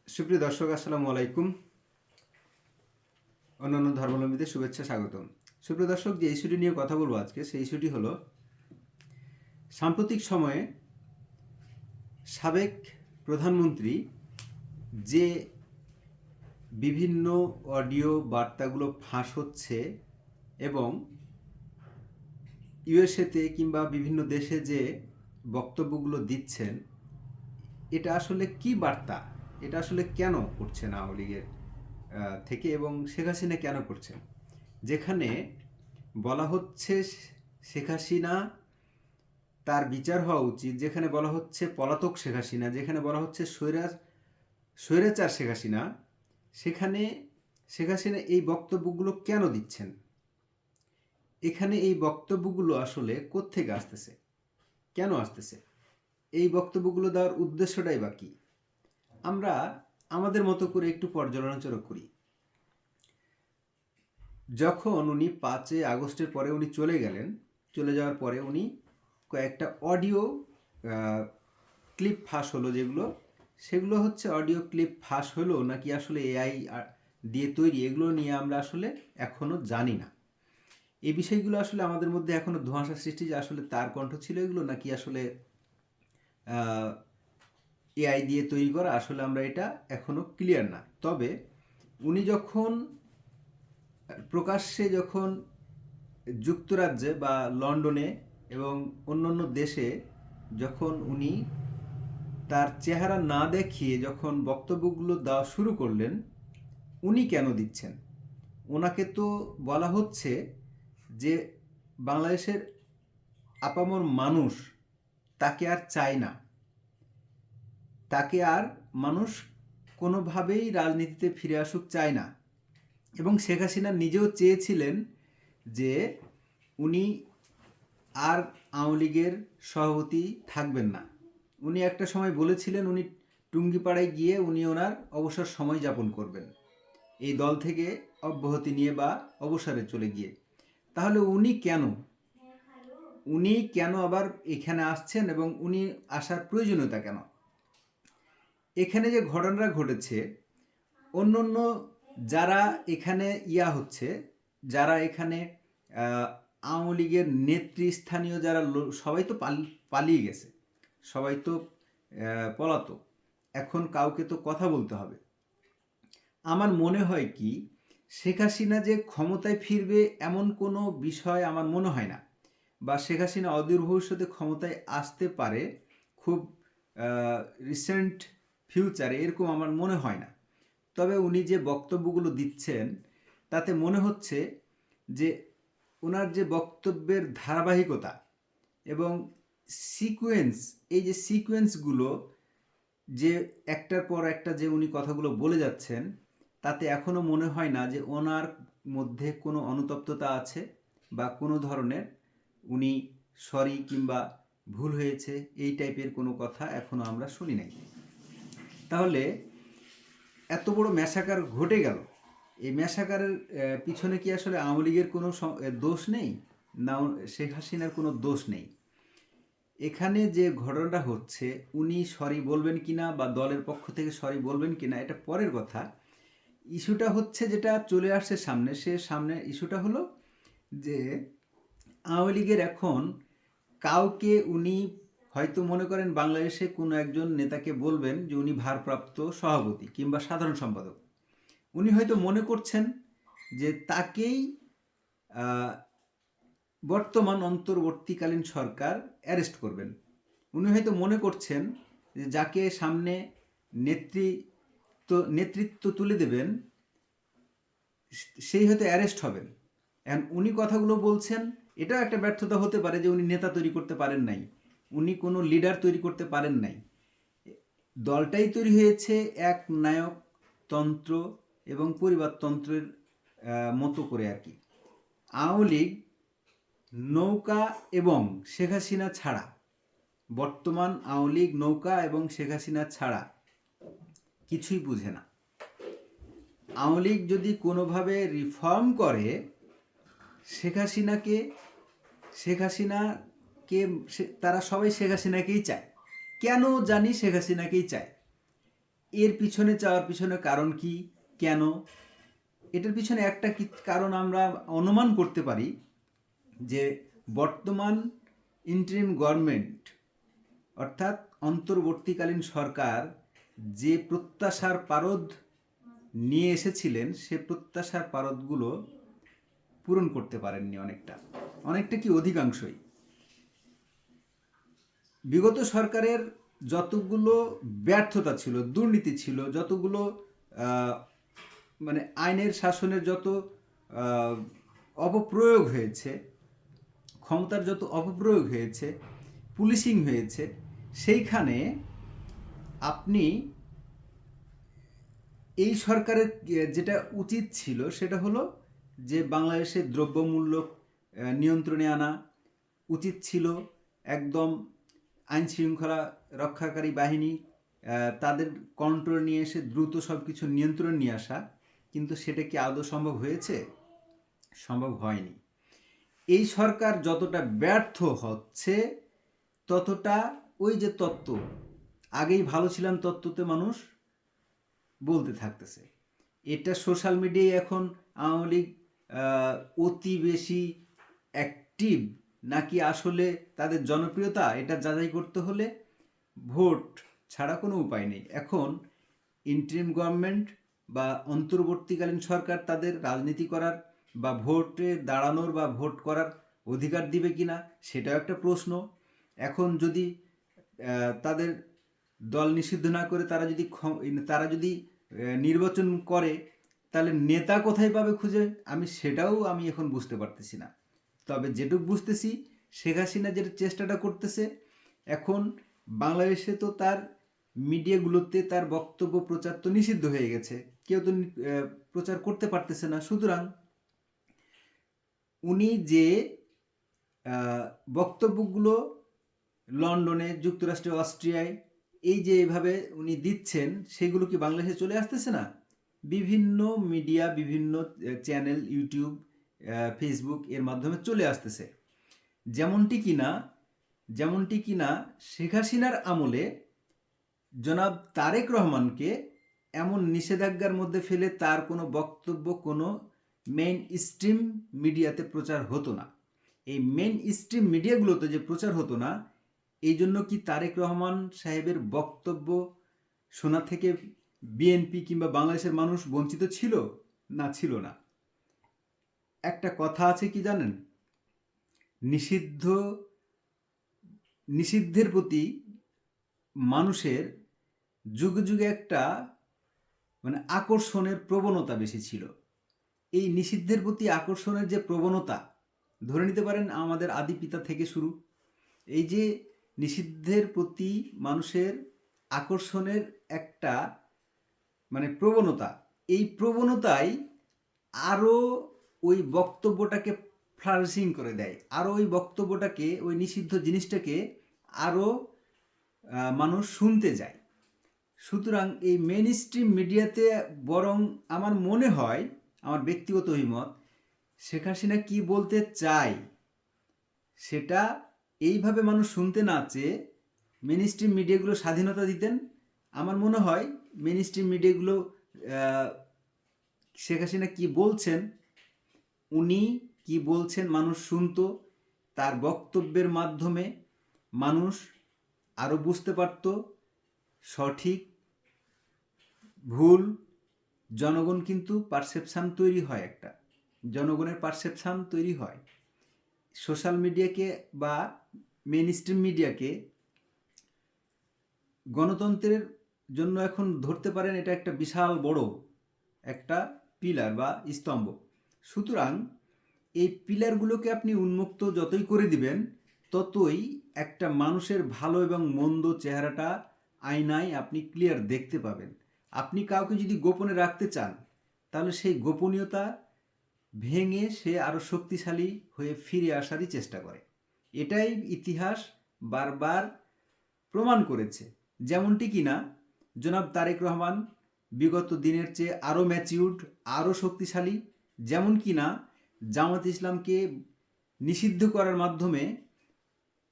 সুপ্রিয় দর্শক, আসসালামু আলাইকুম। অন্যান্য ধর্মাবলম্বীদের শুভেচ্ছা, স্বাগতম। সুপ্রিয় দর্শক, যে ইস্যুটি নিয়ে কথা বলবো আজকে, সেই ইস্যুটি হলো সাম্প্রতিক সময়ে সাবেক প্রধানমন্ত্রী যে বিভিন্ন অডিও বার্তাগুলো ফাঁস হচ্ছে এবং ইউএসএতে কিংবা বিভিন্ন দেশে যে বক্তব্যগুলো দিচ্ছেন, এটা আসলে কি বার্তা? এটা আসলে কেন করছেন আওয়ামী লীগের থেকে, এবং শেখ হাসিনা কেন করছেন? যেখানে বলা হচ্ছে শেখ হাসিনা তার বিচার হওয়া উচিত, যেখানে বলা হচ্ছে পলাতক শেখ হাসিনা, যেখানে বলা হচ্ছে স্বৈরাচার শেখ হাসিনা, সেখানে শেখ হাসিনা এই বক্তব্যগুলো কেন দিচ্ছেন? এখানে এই বক্তব্যগুলো আসলে কোত্থেকে আসতেছে, কেন আসতেছে? এই বক্তব্যগুলো দেওয়ার উদ্দেশ্যটাই বা কী? আমরা আমাদের মতো করে একটু পর্যালোচনা করি। যখন উনি 5 আগস্টের পরে উনি চলে গেলেন, চলে যাওয়ার পরে উনি কয়েকটা অডিও ক্লিপ ফাঁস হলো, সেগুলো হচ্ছে অডিও ক্লিপ ফাঁস হলো নাকি আসলে এআই দিয়ে তৈরি, এগুলো নিয়ে আমরা আসলে এখনও জানি না। এই বিষয়গুলো আসলে আমাদের মধ্যে এখনও ধোঁয়াশা সৃষ্টি, যে আসলে তার কণ্ঠ ছিল এগুলো নাকি আসলে এআই দিয়ে তৈরি করা, আসলে আমরা এটা এখনও ক্লিয়ার না। তবে উনি যখন প্রকাশ্যে যখন যুক্তরাজ্যে বা লন্ডনে এবং অন্যান্য দেশে যখন উনি তার চেহারা না দেখিয়ে যখন বক্তব্যগুলো দেওয়া শুরু করলেন, উনি কেন দিচ্ছেন? ওনাকে তো বলা হচ্ছে যে বাংলাদেশের আপামর মানুষ তাকে আর চায় না, তাকে আর মানুষ কোনোভাবেই রাজনীতিতে ফিরে আসুক চায় না। এবং শেখ হাসিনা নিজেও চেয়েছিলেন যে উনি আর আওয়ামী লীগের সভাপতি থাকবেন না। উনি একটা সময় বলেছিলেন উনি টুঙ্গিপাড়ায় গিয়ে উনি ওনার অবসর সময় যাপন করবেন, এই দল থেকে অব্যাহতি নিয়ে বা অবসরে চলে গিয়ে। তাহলে উনি কেন আবার এখানে আসছেন এবং উনি আসার প্রয়োজনীয়তা কেন? এখানে যে ঘটনাটা ঘটেছে, অন্য অন্য যারা এখানে হচ্ছে, যারা এখানে আওয়ামী লীগের নেতৃস্থানীয় যারা সবাই তো পালিয়ে গেছে, সবাই তো পলাতক। এখন কাউকে তো কথা বলতে হবে। আমার মনে হয় কি, শেখ হাসিনা যে ক্ষমতায় ফিরবে এমন কোনো বিষয় আমার মনে হয় না, বা শেখ হাসিনা অদূর ভবিষ্যতে ক্ষমতায় আসতে পারে খুব রিসেন্ট ফিউচারে, এরকম আমার মনে হয় না। তবে উনি যে বক্তব্যগুলো দিচ্ছেন তাতে মনে হচ্ছে যে ওনার যে বক্তব্যের ধারাবাহিকতা এবং সিকোয়েন্স, এই যে সিকোয়েন্সগুলো, যে একটার পর একটা যে উনি কথাগুলো বলে যাচ্ছেন, তাতে এখনও মনে হয় না যে ওনার মধ্যে কোনো অনুতপ্ততা আছে বা কোনো ধরনের উনি সরি কিংবা ভুল হয়েছে এই টাইপের কোনো কথা এখনও আমরা শুনি নাই। তাহলে এত বড় ম্যাসাকার ঘটে গেল, এই ম্যাসাকারের পিছনে কি আসলে আওয়ামী লীগের কোনো দোষ নেই, না শেখ হাসিনার কোনো দোষ নেই? এখানে যে ঘটনাটা হচ্ছে, উনি সরি বলবেন কিনা বা দলের পক্ষ থেকে সরি বলবেন কিনা এটা পরের কথা। ইস্যুটা হচ্ছে যেটা চলে আসছে সামনে ইস্যুটা হলো যে আওয়ামী লীগের এখন কাউকে উনি হয়তো মনে করেন বাংলাদেশে কোনো একজন নেতাকে বলবেন যে উনি ভারপ্রাপ্ত সভাপতি কিংবা সাধারণ সম্পাদক, উনি হয়তো মনে করছেন যে তাকেই বর্তমান অন্তর্বর্তীকালীন সরকার অ্যারেস্ট করবেন। উনি হয়তো মনে করছেন যে যাকে সামনে নেতৃত্ব তুলে দেবেন সেই হয়তো অ্যারেস্ট হবেন। এখন উনি কথাগুলো বলছেন, এটাও একটা ব্যর্থতা হতে পারে যে উনি নেতা তৈরি করতে পারেন নাই, উনি কোনো লিডার তৈরি করতে পারেন নাই। দলটাই তৈরি হয়েছে এক নায়কতন্ত্র এবং পরিবারতন্ত্রের মতো করে আর কি। আওয়ামী লীগ নৌকা এবং শেখ হাসিনা ছাড়া, বর্তমান আওয়ামী লীগ নৌকা এবং শেখ হাসিনা ছাড়া কিছুই বুঝে না। আওয়ামী লীগ যদি কোনোভাবে রিফর্ম করে, শেখ হাসিনাকে তারা সবাই শেখ হাসিনাকেই চায়। কেন জানি শেখ হাসিনাকেই চায়। এর পিছনে চাওয়ার পিছনে কারণ কি, কেন? এটার পিছনে একটা কারণ আমরা অনুমান করতে পারি যে বর্তমান ইন্টারিম গভর্নমেন্ট অর্থাৎ অন্তর্বর্তীকালীন সরকার যে প্রত্যাশার পারদ নিয়ে এসেছিলেন সে প্রত্যাশার পারদগুলো পূরণ করতে পারেননি অনেকটা কি অধিকাংশই। বিগত সরকারের যতগুলো ব্যর্থতা ছিল, দুর্নীতি ছিল, যতগুলো মানে আইনের শাসনের যত অপপ্রয়োগ হয়েছে, ক্ষমতার যত অপপ্রয়োগ হয়েছে, পুলিশিং হয়েছে, সেইখানে আপনি এই সরকারের যেটা উচিত ছিল সেটা হলো যে বাংলাদেশের দ্রব্যমূল্য নিয়ন্ত্রণে আনা উচিত ছিল। একদম আইন শৃঙ্খলা রক্ষাকারী বাহিনী তাদের কন্ট্রোল নিয়ে এসে দ্রুত সব কিছু নিয়ন্ত্রণ নিয়ে আসা, কিন্তু সেটা কি আদৌ সম্ভব হয়েছে? সম্ভব হয়নি। এই সরকার যতটা ব্যর্থ হচ্ছে ততটা ওই যে তত্ত্ব, আগেই ভালো ছিলাম তত্ত্বতে মানুষ বলতে থাকতেছে। এটা সোশ্যাল মিডিয়ায় এখন আওয়ামী লীগ অতি বেশি অ্যাক্টিভ নাকি আসলে তাদের জনপ্রিয়তা, এটা যাচাই করতে হলে ভোট ছাড়া কোনো উপায় নেই। এখন ইন্টারিম গভর্নমেন্ট বা অন্তর্বর্তীকালীন সরকার তাদের রাজনীতি করার বা ভোটে দাঁড়ানোর বা ভোট করার অধিকার দিবে কিনা সেটাও একটা প্রশ্ন। এখন যদি তাদের দল নিষিদ্ধ না করে তারা যদি নির্বাচন করে তাহলে নেতা কোথায় পাবে খুঁজে, সেটাও আমি এখন বুঝতে পারতেছি না। তবে যেটুকু বুঝতেছি শেখ হাসিনা যেটা চেষ্টাটা করতেছে, এখন বাংলাদেশে তো তার মিডিয়াগুলোতে তার বক্তব্য প্রচার তো নিষিদ্ধ হয়ে গেছে, কেউ তো প্রচার করতে পারতেছে না। সুতরাং উনি যে বক্তব্যগুলো লন্ডনে, যুক্তরাষ্ট্রে, অস্ট্রিয়ায় এই যে এভাবে উনি দিচ্ছেন সেগুলো কি বাংলাদেশে চলে আসতেছে না? বিভিন্ন মিডিয়া, বিভিন্ন চ্যানেল, ইউটিউব, ফেসবুক এর মাধ্যমে চলে আসতেছে। যেমনটি কিনা শেখ হাসিনার আমলে জনাব তারেক রহমানকে এমন নিষেধাজ্ঞার মধ্যে ফেলে তার কোনো বক্তব্য কোনো মেইন স্ট্রিম মিডিয়াতে প্রচার হতো না। এই মেইন স্ট্রিম মিডিয়াগুলোতে যে প্রচার হতো না, এই জন্য কি তারেক রহমান সাহেবের বক্তব্য শোনা থেকে বিএনপি কিংবা বাংলাদেশের মানুষ বঞ্চিত ছিল? না, ছিল না। একটা কথা আছে কি জানেন, নিষিদ্ধের প্রতি মানুষের যুগে যুগে একটা মানে আকর্ষণের প্রবণতা বেশি ছিল। এই নিষিদ্ধের প্রতি আকর্ষণের যে প্রবণতা, ধরে নিতে পারেন আমাদের আদি পিতা থেকে শুরু, এই যে নিষিদ্ধের প্রতি মানুষের আকর্ষণের একটা মানে প্রবণতা, এই প্রবণতাই আরও ওই বক্তব্যটাকে ফ্লারিশিং করে দেয়, আরও ওই বক্তব্যটাকে, ওই নিষিদ্ধ জিনিসটাকে আরও মানুষ শুনতে যায়। সুতরাং এই মেইন স্ট্রিম মিডিয়াতে বরং আমার মনে হয়, আমার ব্যক্তিগত অভিমত, শেখ হাসিনা কী বলতে চায় সেটা এইভাবে মানুষ শুনতে না চেয়ে মেইন স্ট্রিম মিডিয়াগুলো স্বাধীনতা দিতেন। আমার মনে হয় মেইন স্ট্রিম মিডিয়াগুলো শেখ হাসিনা কী বলছেন, উনি কি বলছেন মানুষ শুনতো, তার বক্তব্যের মাধ্যমে মানুষ আরও বুঝতে পারত সঠিক ভুল। জনগণ কিন্তু পারসেপশান তৈরি হয়, একটা জনগণের পারসেপশান তৈরি হয়। সোশ্যাল মিডিয়াকে বা মেইন স্ট্রিম মিডিয়াকে গণতন্ত্রের জন্য এখন ধরতে পারেন এটা একটা বিশাল বড় একটা পিলার বা স্তম্ভ। সুতরাং এই পিলারগুলোকে আপনি উন্মুক্ত যতই করে দিবেন ততই একটা মানুষের ভালো এবং মন্দ চেহারাটা আয়নায় আপনি ক্লিয়ার দেখতে পাবেন। আপনি কাউকে যদি গোপনে রাখতে চান তাহলে সেই গোপনীয়তা ভেঙে সে আরও শক্তিশালী হয়ে ফিরে আসারই চেষ্টা করে। এটাই ইতিহাস বারবার প্রমাণ করেছে। যেমনটি কিনা জনাব তারেক রহমান বিগত দিনের চেয়ে আরও ম্যাচিউরড, আরও শক্তিশালী। যেমন কিনা জামাত ইসলামকে নিষিদ্ধ করার মাধ্যমে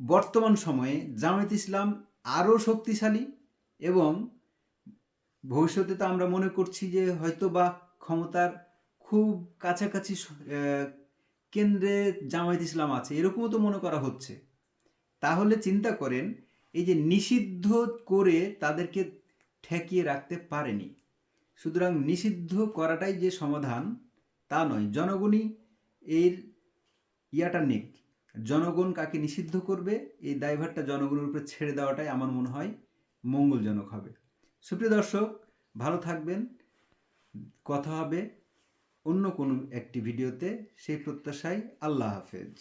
বর্তমান সময়ে জামাত ইসলাম আরও শক্তিশালী এবং ভবিষ্যতে তো আমরা মনে করছি যে হয়তো বা ক্ষমতার খুব কাছাকাছি কেন্দ্রে জামায়াত ইসলাম আছে, এরকমও তো মনে করা হচ্ছে। তাহলে চিন্তা করেন, এই যে নিষিদ্ধ করে তাদেরকে ঠেকিয়ে রাখতে পারেনি, সুতরাং নিষিদ্ধ করাটাই যে সমাধান তা নয়। জনগণই এর ইয়াটা নেক, জনগণ কাকে নিষিদ্ধ করবে এই দায়ভারটা জনগণের উপরে ছেড়ে দেওয়াটাই আমার মনে হয় মঙ্গলজনক হবে। সুপ্রিয় দর্শক, ভালো থাকবেন, কথা হবে অন্য কোনো একটি ভিডিওতে, সেই প্রত্যাশায় আল্লাহ হাফেজ।